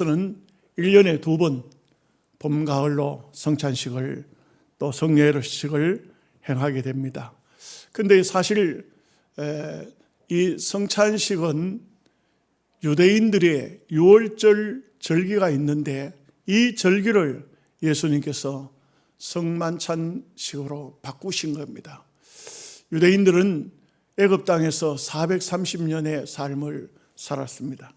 저는 1년에 2번 봄, 가을로 성찬식을 또 성례식을 행하게 됩니다. 근데 사실 이 성찬식은 유대인들의 유월절 절기가 있는데 이 절기를 예수님께서 성만찬식으로 바꾸신 겁니다. 유대인들은 애굽 땅에서 430년의 삶을 살았습니다.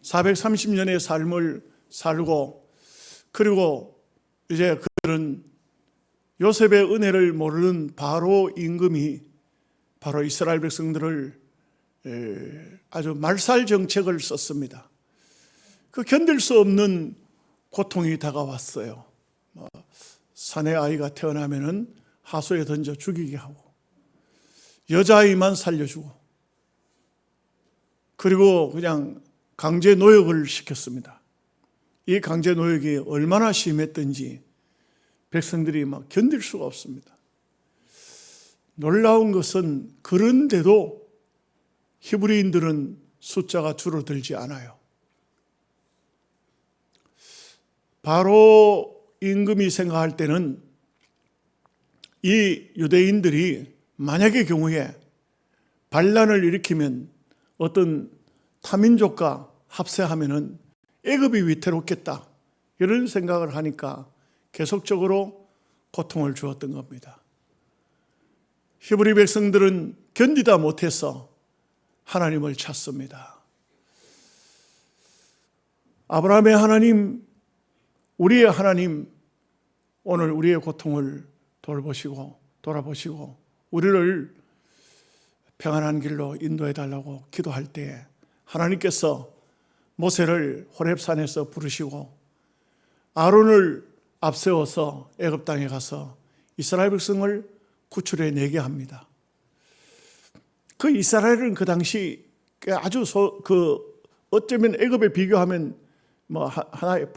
430년의 삶을 살고 그리고 이제 그들은 요셉의 은혜를 모르는 바로 임금이 바로 이스라엘 백성들을 아주 말살 정책을 썼습니다. 그 견딜 수 없는 고통이 다가왔어요. 사내 아이가 태어나면은 하수에 던져 죽이게 하고 여자아이만 살려주고 그리고 그냥 강제 노역을 시켰습니다. 이 강제 노역이 얼마나 심했던지 백성들이 막 견딜 수가 없습니다. 놀라운 것은 그런데도 히브리인들은 숫자가 줄어들지 않아요. 바로 임금이 생각할 때는 이 유대인들이 만약의 경우에 반란을 일으키면 어떤 타민족과 합세하면은 애굽이 위태롭겠다 이런 생각을 하니까 계속적으로 고통을 주었던 겁니다. 히브리 백성들은 견디다 못해서 하나님을 찾습니다. 아브라함의 하나님, 우리의 하나님, 오늘 우리의 고통을 돌아보시고 우리를 평안한 길로 인도해 달라고 기도할 때 하나님께서 모세를 호렙산에서 부르시고 아론을 앞세워서 애굽 땅에 가서 이스라엘 백성을 구출해 내게 합니다. 그 이스라엘은 그 당시 아주 어쩌면 애굽에 비교하면 뭐 하나의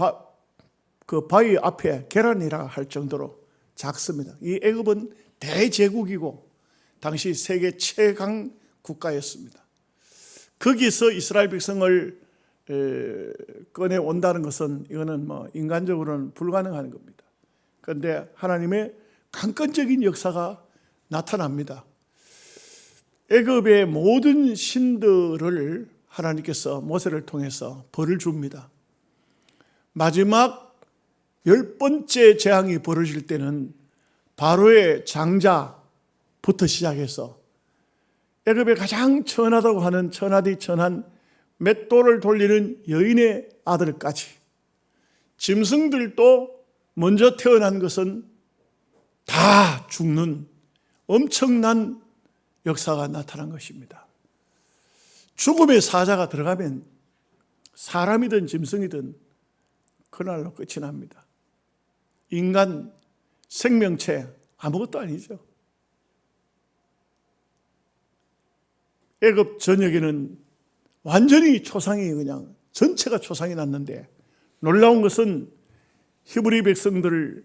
그 바위 앞에 계란이라 할 정도로 작습니다. 이 애굽은 대제국이고 당시 세계 최강 국가였습니다. 거기서 이스라엘 백성을 꺼내 온다는 것은 이거는 뭐 인간적으로는 불가능한 겁니다. 그런데 하나님의 강권적인 역사가 나타납니다. 애굽의 모든 신들을 하나님께서 모세를 통해서 벌을 줍니다. 마지막 10번째 재앙이 벌어질 때는 바로의 장자부터 시작해서 애굽에 가장 천하다고 하는 천하디 천한 맷돌을 돌리는 여인의 아들까지 짐승들도 먼저 태어난 것은 다 죽는 엄청난 역사가 나타난 것입니다. 죽음의 사자가 들어가면 사람이든 짐승이든 그날로 끝이 납니다. 인간 생명체 아무것도 아니죠. 애굽 전역에는 완전히 초상이 그냥 전체가 초상이 났는데 놀라운 것은 히브리 백성들은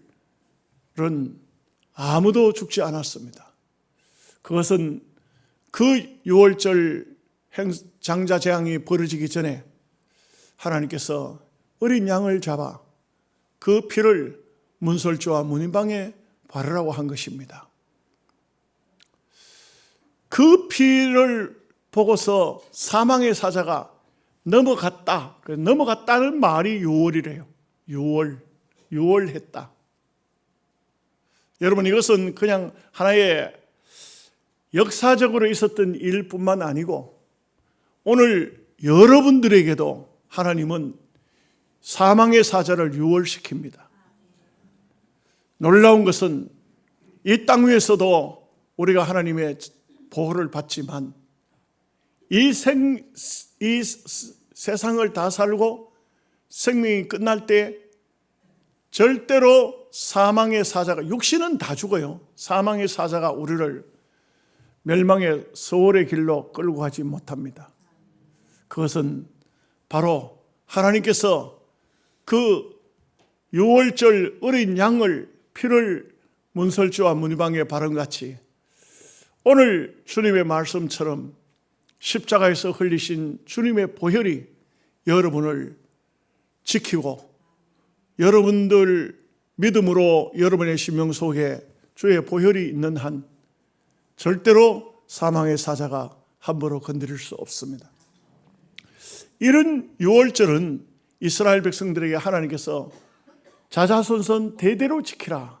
아무도 죽지 않았습니다. 그것은 그 6월절 장자 재앙이 벌어지기 전에 하나님께서 어린 양을 잡아 그 피를 문설주와 문인방에 바르라고 한 것입니다. 그 피를 보고서 사망의 사자가 넘어갔다. 넘어갔다는 말이 6월이래요. 6월했다. 여러분 이것은 그냥 하나의 역사적으로 있었던 일뿐만 아니고 오늘 여러분들에게도 하나님은 사망의 사자를 6월시킵니다. 놀라운 것은 이 땅 위에서도 우리가 하나님의 보호를 받지만 이 세상을 다 살고 생명이 끝날 때 절대로 사망의 사자가, 육신은 다 죽어요. 사망의 사자가 우리를 멸망의 소월의 길로 끌고 가지 못합니다. 그것은 바로 하나님께서 그 6월절 어린 양을 피를 문설주와 문이방에 바른같이 오늘 주님의 말씀처럼 십자가에서 흘리신 주님의 보혈이 여러분을 지키고 여러분들 믿음으로 여러분의 심령 속에 주의 보혈이 있는 한 절대로 사망의 사자가 함부로 건드릴 수 없습니다. 이런 유월절은 이스라엘 백성들에게 하나님께서 자자손손 대대로 지키라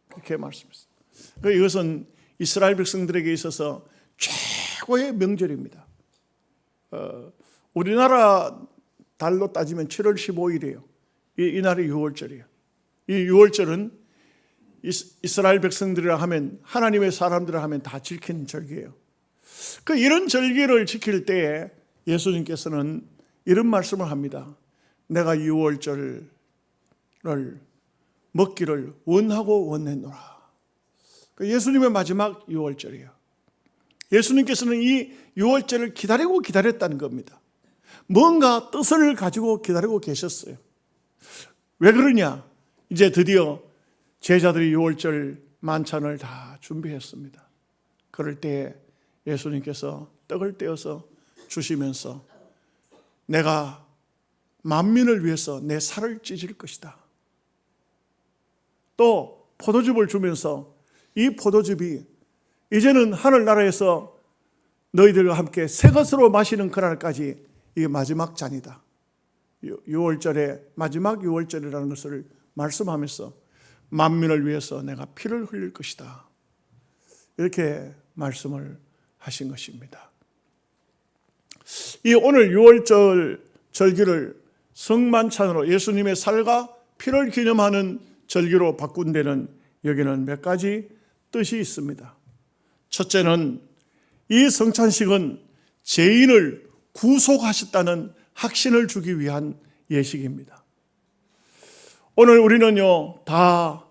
그렇게 말씀했습니다. 이것은 이스라엘 백성들에게 있어서 최고의 명절입니다. 우리나라 달로 따지면 7월 15일이에요. 이날이 유월절이에요. 이 유월절은 이스라엘 백성들이라 하면 하나님의 사람들이라 하면 다 지키는 절기예요. 이런 절기를 지킬 때에 예수님께서는 이런 말씀을 합니다. 내가 유월절을 먹기를 원하고 원했노라. 예수님의 마지막 유월절이에요. 예수님께서는 이 유월절을 기다리고 기다렸다는 겁니다. 뭔가 뜻을 가지고 기다리고 계셨어요. 왜 그러냐? 이제 드디어 제자들이 유월절 만찬을 다 준비했습니다. 그럴 때 예수님께서 떡을 떼어서 주시면서 내가 만민을 위해서 내 살을 찢을 것이다. 또 포도즙을 주면서 이 포도즙이 이제는 하늘나라에서 너희들과 함께 새 것으로 마시는 그날까지 이게 마지막 잔이다. 6월절에 마지막 6월절이라는 것을 말씀하면서 만민을 위해서 내가 피를 흘릴 것이다. 이렇게 말씀을 하신 것입니다. 이 오늘 6월절 절기를 성만찬으로 예수님의 살과 피를 기념하는 절기로 바꾼 데는 여기는 몇 가지 뜻이 있습니다. 첫째는 이 성찬식은 죄인을 구속하셨다는 확신을 주기 위한 예식입니다. 오늘 우리는요 다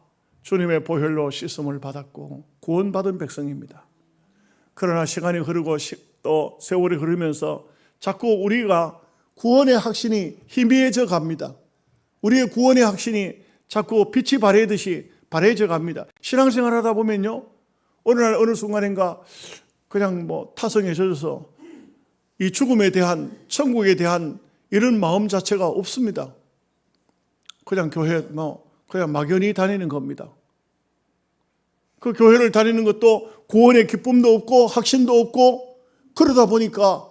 주님의 보혈로 씻음을 받았고 구원받은 백성입니다. 그러나 시간이 흐르고 또 세월이 흐르면서 자꾸 우리가 구원의 확신이 희미해져 갑니다. 우리의 구원의 확신이 자꾸 빛이 바래듯이 바래져 갑니다. 신앙생활 하다 보면요 어느 날 어느 순간인가 그냥 타성에 젖어서 이 죽음에 대한 천국에 대한 이런 마음 자체가 없습니다. 그냥 교회 그냥 막연히 다니는 겁니다. 그 교회를 다니는 것도 구원의 기쁨도 없고 확신도 없고 그러다 보니까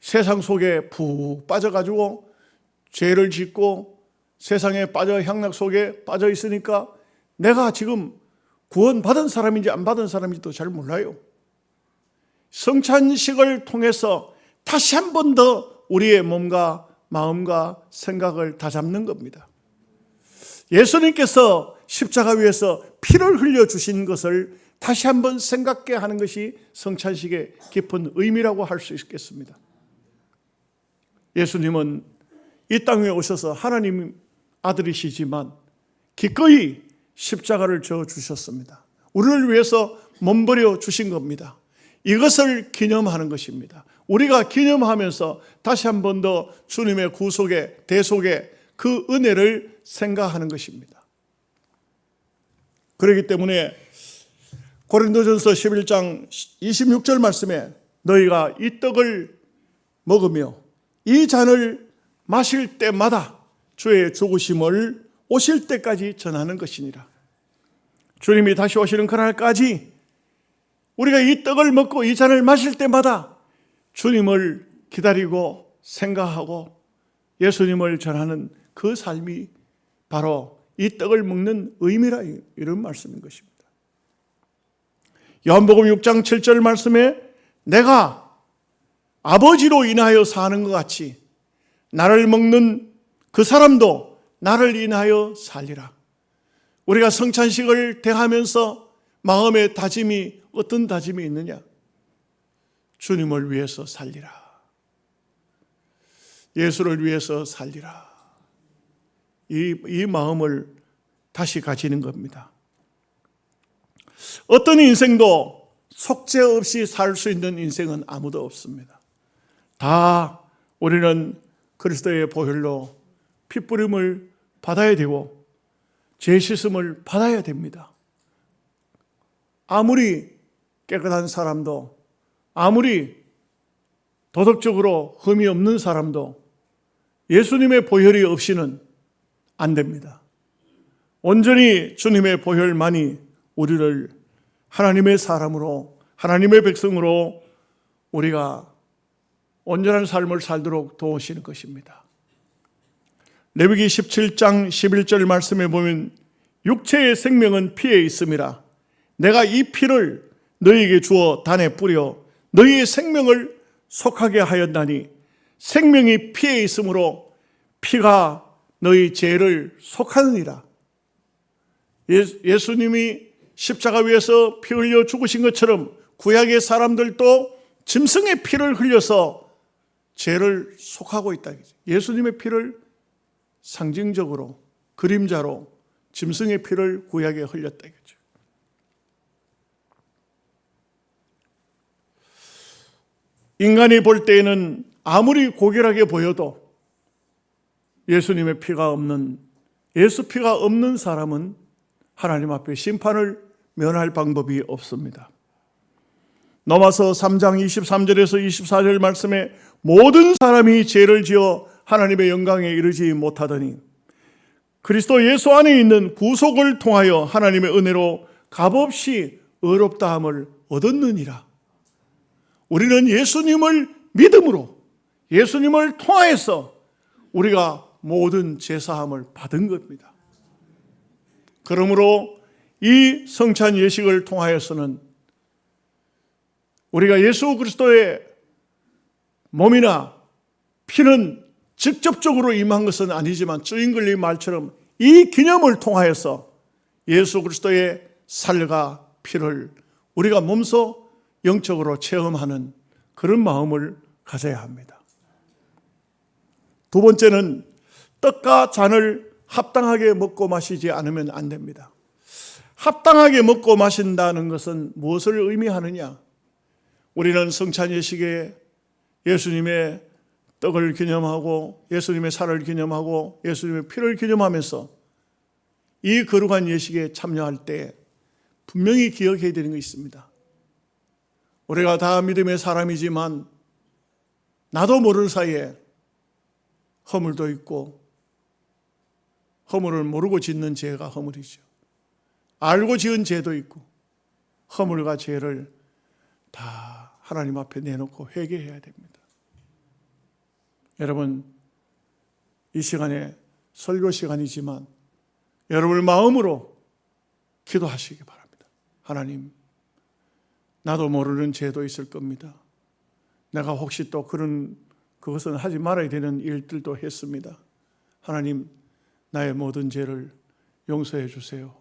세상 속에 푹 빠져가지고 죄를 짓고 세상에 빠져 향락 속에 빠져 있으니까 내가 지금 구원받은 사람인지 안 받은 사람인지도 잘 몰라요. 성찬식을 통해서 다시 한 번 더 우리의 몸과 마음과 생각을 다잡는 겁니다. 예수님께서 십자가 위에서 피를 흘려주신 것을 다시 한번 생각게 하는 것이 성찬식의 깊은 의미라고 할 수 있겠습니다. 예수님은 이 땅에 오셔서 하나님 아들이시지만 기꺼이 십자가를 져 주셨습니다. 우리를 위해서 몸버려 주신 겁니다. 이것을 기념하는 것입니다. 우리가 기념하면서 다시 한 번 더 주님의 구속의 대속의 그 은혜를 생각하는 것입니다. 그렇기 때문에 고린도전서 11장 26절 말씀에 너희가 이 떡을 먹으며 이 잔을 마실 때마다 주의 죽으심을 오실 때까지 전하는 것이니라. 주님이 다시 오시는 그날까지 우리가 이 떡을 먹고 이 잔을 마실 때마다 주님을 기다리고 생각하고 예수님을 전하는 그 삶이 바로 이 떡을 먹는 의미라 이런 말씀인 것입니다. 요한복음 6장 7절 말씀에 내가 아버지로 인하여 사는 것 같이 나를 먹는 그 사람도 나를 인하여 살리라. 우리가 성찬식을 대하면서 마음의 다짐이 어떤 다짐이 있느냐? 주님을 위해서 살리라. 예수를 위해서 살리라. 이 마음을 다시 가지는 겁니다. 어떤 인생도 속죄 없이 살 수 있는 인생은 아무도 없습니다. 다 우리는 그리스도의 보혈로 핏부림을 받아야 되고 죄 씻음을 받아야 됩니다. 아무리 깨끗한 사람도 아무리 도덕적으로 흠이 없는 사람도 예수님의 보혈이 없이는 안 됩니다. 온전히 주님의 보혈만이 우리를 하나님의 사람으로, 하나님의 백성으로 우리가 온전한 삶을 살도록 도우시는 것입니다. 레위기 17장 11절 말씀에 보면 육체의 생명은 피에 있음이라. 내가 이 피를 너희에게 주어 단에 뿌려 너희의 생명을 속하게 하였나니 생명이 피에 있으므로 피가 너희 죄를 속하느니라. 예수님이 십자가 위에서 피 흘려 죽으신 것처럼 구약의 사람들도 짐승의 피를 흘려서 죄를 속하고 있다. 예수님의 피를 상징적으로 그림자로 짐승의 피를 구약에 흘렸다 이거죠. 인간이 볼 때에는 아무리 고결하게 보여도 예수님의 피가 없는, 예수 피가 없는 사람은 하나님 앞에 심판을 면할 방법이 없습니다. 넘어서 3장 23절에서 24절 말씀에 모든 사람이 죄를 지어 하나님의 영광에 이르지 못하더니 그리스도 예수 안에 있는 구속을 통하여 하나님의 은혜로 값없이 의롭다함을 얻었느니라. 우리는 예수님을 믿음으로, 예수님을 통하여서 우리가 모든 제사함을 받은 겁니다. 그러므로 이 성찬 예식을 통하여서는 우리가 예수 그리스도의 몸이나 피는 직접적으로 임한 것은 아니지만 주인글리 말처럼 이 기념을 통하여서 예수 그리스도의 살과 피를 우리가 몸소 영적으로 체험하는 그런 마음을 가져야 합니다. 두 번째는 떡과 잔을 합당하게 먹고 마시지 않으면 안 됩니다. 합당하게 먹고 마신다는 것은 무엇을 의미하느냐? 우리는 성찬 예식에 예수님의 떡을 기념하고 예수님의 살을 기념하고 예수님의 피를 기념하면서 이 거룩한 예식에 참여할 때 분명히 기억해야 되는 것이 있습니다. 우리가 다 믿음의 사람이지만 나도 모르는 사이에 허물도 있고 허물을 모르고 짓는 죄가 허물이죠. 알고 지은 죄도 있고 허물과 죄를 다 하나님 앞에 내놓고 회개해야 됩니다. 여러분, 이 시간에 설교 시간이지만 여러분의 마음으로 기도하시기 바랍니다. 하나님, 나도 모르는 죄도 있을 겁니다. 내가 혹시 또 그것은 하지 말아야 되는 일들도 했습니다. 하나님, 나의 모든 죄를 용서해 주세요.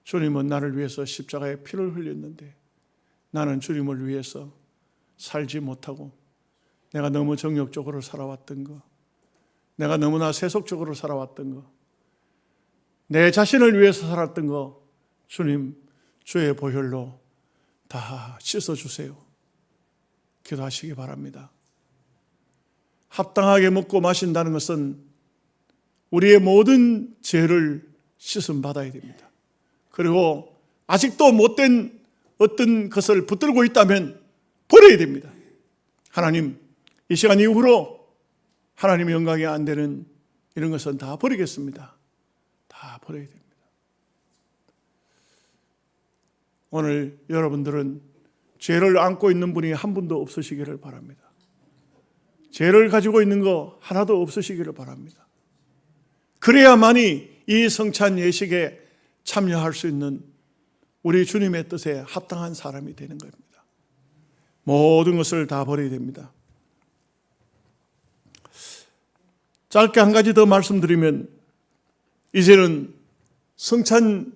주님은 나를 위해서 십자가에 피를 흘렸는데 나는 주님을 위해서 살지 못하고 내가 너무 정욕적으로 살아왔던 거, 내가 너무나 세속적으로 살아왔던 거, 내 자신을 위해서 살았던 거 주님 주의 보혈로 다 씻어주세요. 기도하시기 바랍니다. 합당하게 먹고 마신다는 것은 우리의 모든 죄를 씻음 받아야 됩니다. 그리고 아직도 못된 어떤 것을 붙들고 있다면 버려야 됩니다. 하나님, 이 시간 이후로 하나님의 영광이 안 되는 이런 것은 다 버리겠습니다. 다 버려야 됩니다. 오늘 여러분들은 죄를 안고 있는 분이 한 분도 없으시기를 바랍니다. 죄를 가지고 있는 거 하나도 없으시기를 바랍니다. 그래야만이 이 성찬 예식에 참여할 수 있는 우리 주님의 뜻에 합당한 사람이 되는 겁니다. 모든 것을 다 버려야 됩니다. 짧게 한 가지 더 말씀드리면 이제는 성찬식이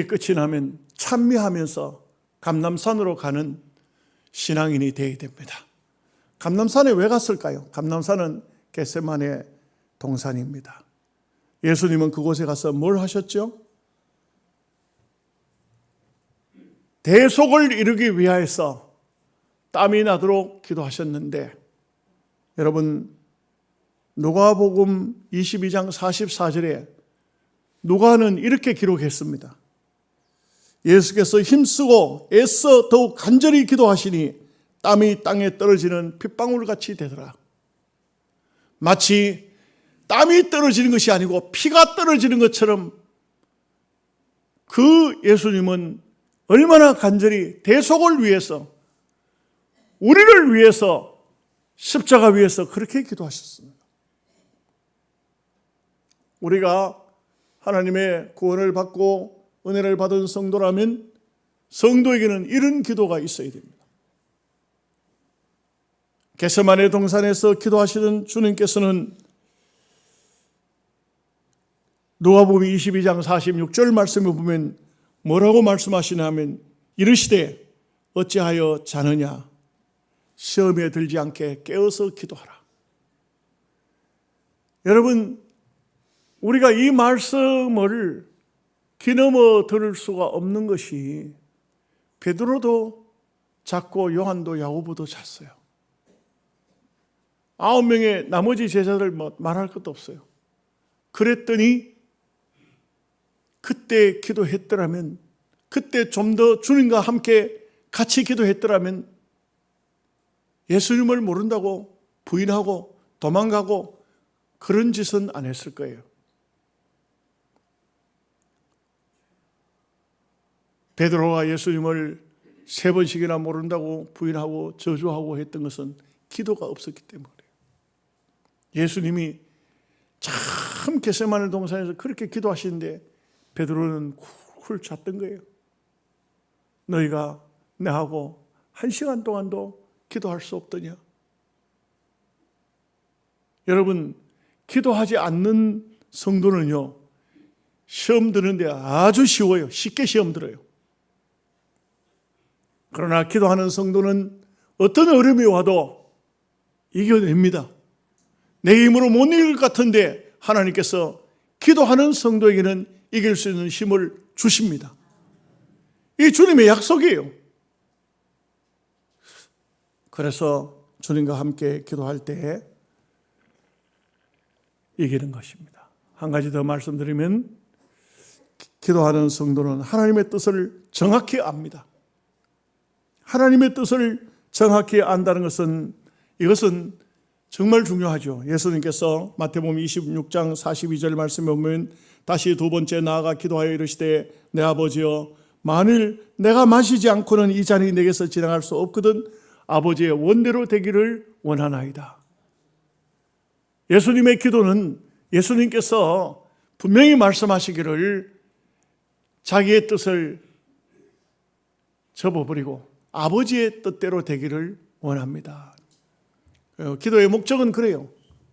끝이 나면 찬미하면서 감람산으로 가는 신앙인이 되어야 됩니다. 감람산에 왜 갔을까요? 감람산은 겟세마네 동산입니다. 예수님은 그곳에 가서 뭘 하셨죠? 대속을 이루기 위하여서 땀이 나도록 기도하셨는데, 여러분 누가복음 22장 44절에 누가는 이렇게 기록했습니다. 예수께서 힘쓰고 애써 더욱 간절히 기도하시니 땀이 땅에 떨어지는 핏방울같이 되더라. 마치 땀이 떨어지는 것이 아니고 피가 떨어지는 것처럼 그 예수님은 얼마나 간절히 대속을 위해서, 우리를 위해서, 십자가 위해서 그렇게 기도하셨습니다. 우리가 하나님의 구원을 받고 은혜를 받은 성도라면 성도에게는 이런 기도가 있어야 됩니다. 겟세마네 동산에서 기도하시는 주님께서는 누가복음 22장 46절 말씀을 보면 뭐라고 말씀하시냐 하면 이르시되 어찌하여 자느냐 시험에 들지 않게 깨어서 기도하라. 여러분, 우리가 이 말씀을 귀넘어 들을 수가 없는 것이 베드로도 잤고 요한도 야고보도 잤어요. 9명의 나머지 제자들 말할 것도 없어요. 그랬더니 그때 기도했더라면, 그때 좀 더 주님과 함께 같이 기도했더라면 예수님을 모른다고 부인하고 도망가고 그런 짓은 안 했을 거예요. 베드로가 예수님을 3번씩이나 모른다고 부인하고 저주하고 했던 것은 기도가 없었기 때문에 그래요. 예수님이 참 겟세마네 동산에서 그렇게 기도하시는데 베드로는 쿨 잤던 거예요. 너희가 내하고 1시간 동안도 기도할 수 없더냐? 여러분, 기도하지 않는 성도는요, 시험 드는데 아주 쉬워요. 쉽게 시험 들어요. 그러나 기도하는 성도는 어떤 어려움이 와도 이겨냅니다. 내 힘으로 못 이길 것 같은데 하나님께서 기도하는 성도에게는 이길 수 있는 힘을 주십니다. 이 주님의 약속이에요. 그래서 주님과 함께 기도할 때 이기는 것입니다. 한 가지 더 말씀드리면 기도하는 성도는 하나님의 뜻을 정확히 압니다. 하나님의 뜻을 정확히 안다는 것은, 이것은 정말 중요하죠. 예수님께서 마태복음 26장 42절 말씀에 보면 다시 두 번째 나아가 기도하여 이르시되 내 아버지여 만일 내가 마시지 않고는 이 잔이 내게서 지나갈 수 없거든 아버지의 원대로 되기를 원하나이다. 예수님의 기도는 예수님께서 분명히 말씀하시기를 자기의 뜻을 접어버리고 아버지의 뜻대로 되기를 원합니다. 기도의 목적은 그래요.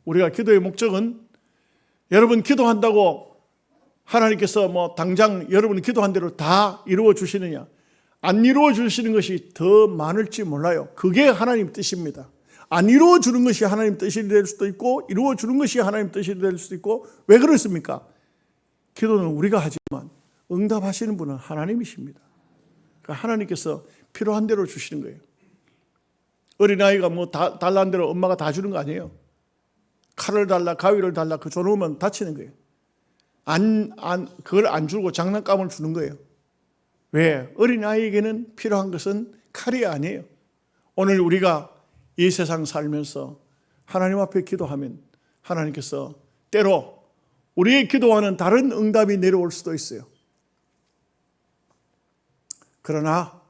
우리가 기도의 목적은, 여러분 기도한다고 하나님께서 당장 여러분이 기도한 대로 다 이루어 주시느냐? 안 이루어 주시는 것이 더 많을지 몰라요. 그게 하나님 뜻입니다. 안 이루어 주는 것이 하나님 뜻이 될 수도 있고 이루어 주는 것이 하나님 뜻이 될 수도 있고. 왜 그렇습니까? 기도는 우리가 하지만 응답하시는 분은 하나님이십니다. 그러니까 하나님께서 필요한 대로 주시는 거예요. 어린아이가 달라는 대로 엄마가 다 주는 거 아니에요. 칼을 달라, 가위를 달라, 그 줘놓으면 다치는 거예요. 그걸 안 주고 장난감을 주는 거예요. 왜? 어린아이에게는 필요한 것은 칼이 아니에요. 오늘 우리가 이 세상 살면서 하나님 앞에 기도하면 하나님께서 때로 우리의 기도와는 다른 응답이 내려올 수도 있어요. 그러나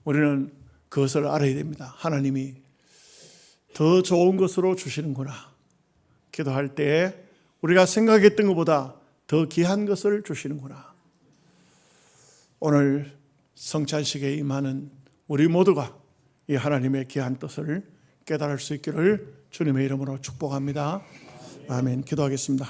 우리는 그것을 알아야 됩니다. 하나님이 더 좋은 것으로 주시는구나. 기도할 때 우리가 생각했던 것보다 더 귀한 것을 주시는구나. 오늘 성찬식에 임하는 우리 모두가 이 하나님의 귀한 뜻을 깨달을 수 있기를 주님의 이름으로 축복합니다. 아멘. 기도하겠습니다.